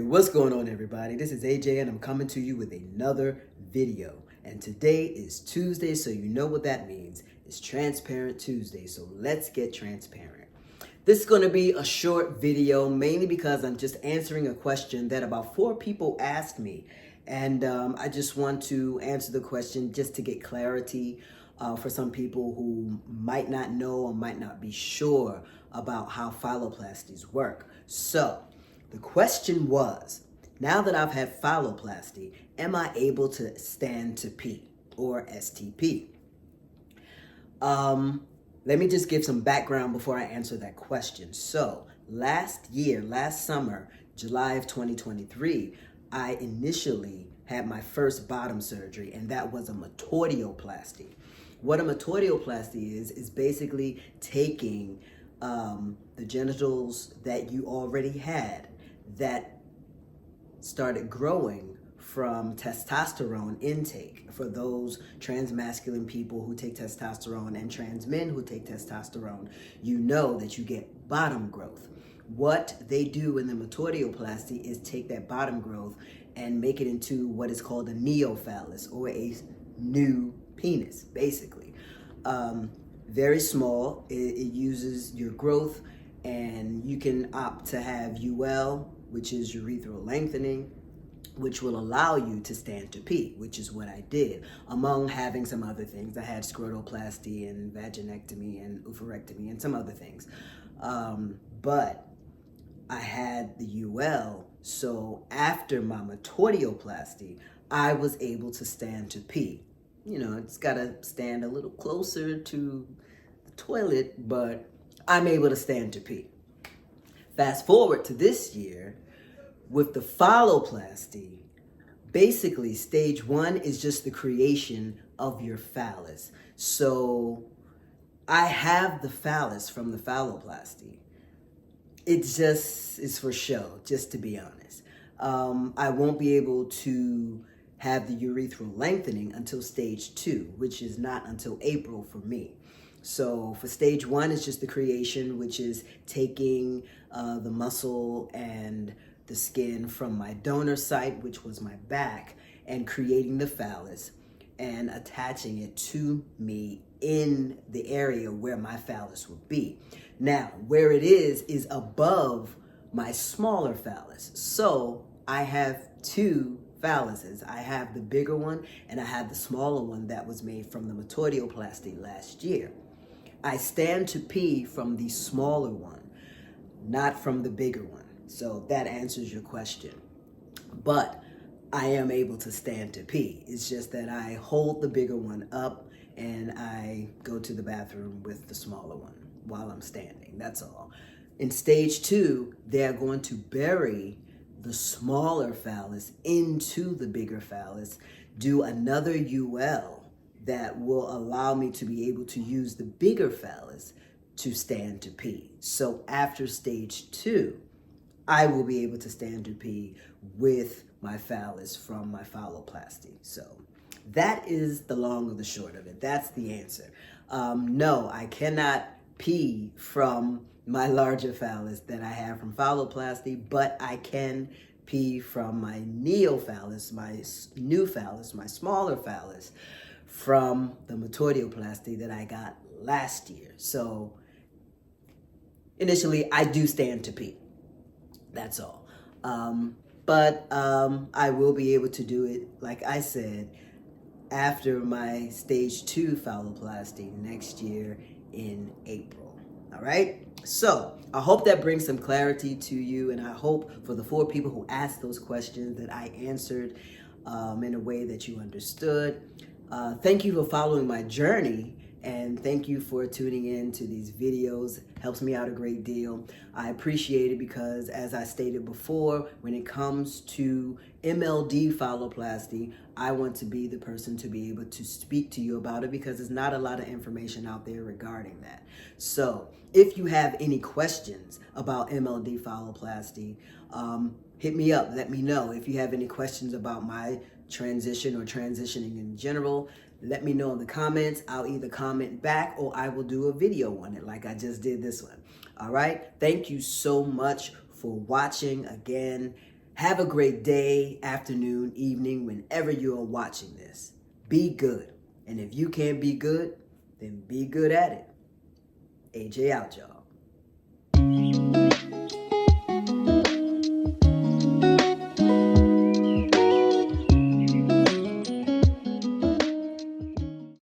What's going on, everybody? This is A.J. and I'm coming to you with another video. And today is Tuesday, so you know what that means. It's Transparent Tuesday, so let's get transparent. This is going to be a short video, mainly because I'm just answering a question that about 4 people asked me. And I just want to answer the question just to get clarity for some people who might not know or might not be sure about how phalloplasties work. So, the question was, now that I've had phalloplasty, am I able to stand to pee, or STP? Let me just give some background before I answer that question. So, last summer, July of 2023, I initially had my first bottom surgery, and that was a metordeoplasty. What a metordeoplasty is basically taking the genitals that you already had that started growing from testosterone intake. For those transmasculine people who take testosterone and trans men who take testosterone, you know that you get bottom growth. What they do in the metordeoplasty is take that bottom growth and make it into what is called a neophallus, or a new penis, basically. Very small. It uses your growth, and you can opt to have UL, which is urethral lengthening, which will allow you to stand to pee, which is what I did, among having some other things. I had scrotoplasty and vaginectomy and oophorectomy and some other things. But I had the UL, so after my metordeoplasty, I was able to stand to pee. You know, it's got to stand a little closer to the toilet, but I'm able to stand to pee. Fast forward to this year, with the phalloplasty, basically stage 1 is just the creation of your phallus. So I have the phallus from the phalloplasty. It just is for show, just to be honest. I won't be able to have the urethral lengthening until stage 2, which is not until April for me. So for stage 1, it's just the creation, which is taking the muscle and the skin from my donor site, which was my back, and creating the phallus and attaching it to me in the area where my phallus would be. Now, where it is above my smaller phallus. So I have 2 phalluses. I have the bigger one and I have the smaller one that was made from the metordeoplasty last year. I stand to pee from the smaller one, not from the bigger one. So that answers your question. But I am able to stand to pee. It's just that I hold the bigger one up and I go to the bathroom with the smaller one while I'm standing. That's all. In stage 2, they're going to bury the smaller phallus into the bigger phallus, do another UL that will allow me to be able to use the bigger phallus to stand to pee. So after stage 2, I will be able to stand to pee with my phallus from my phalloplasty. So that is the long or the short of it. That's the answer. No, I cannot pee from my larger phallus that I have from phalloplasty, but I can pee from my neophallus, my new phallus, my smaller phallus, from the metordeoplasty that I got last year. So initially, I do stand to pee. That's all. But I will be able to do it, like I said, after my stage 2 phalloplasty next year in April. All right? So I hope that brings some clarity to you, and I hope for the 4 people who asked those questions that I answered in a way that you understood. Thank you for following my journey, and thank you for tuning in to these videos. Helps me out a great deal. I appreciate it because, as I stated before, when it comes to MLD phalloplasty, I want to be the person to be able to speak to you about it because there's not a lot of information out there regarding that. So if you have any questions about MLD phalloplasty, hit me up. Let me know. If you have any questions about my transition or transitioning in general, let me know in the comments. I'll either comment back or I will do a video on it like I just did this one. All right. Thank you so much for watching again. Have a great day, afternoon, evening, whenever you are watching this. Be good. And if you can't be good, then be good at it. A.J. out, y'all.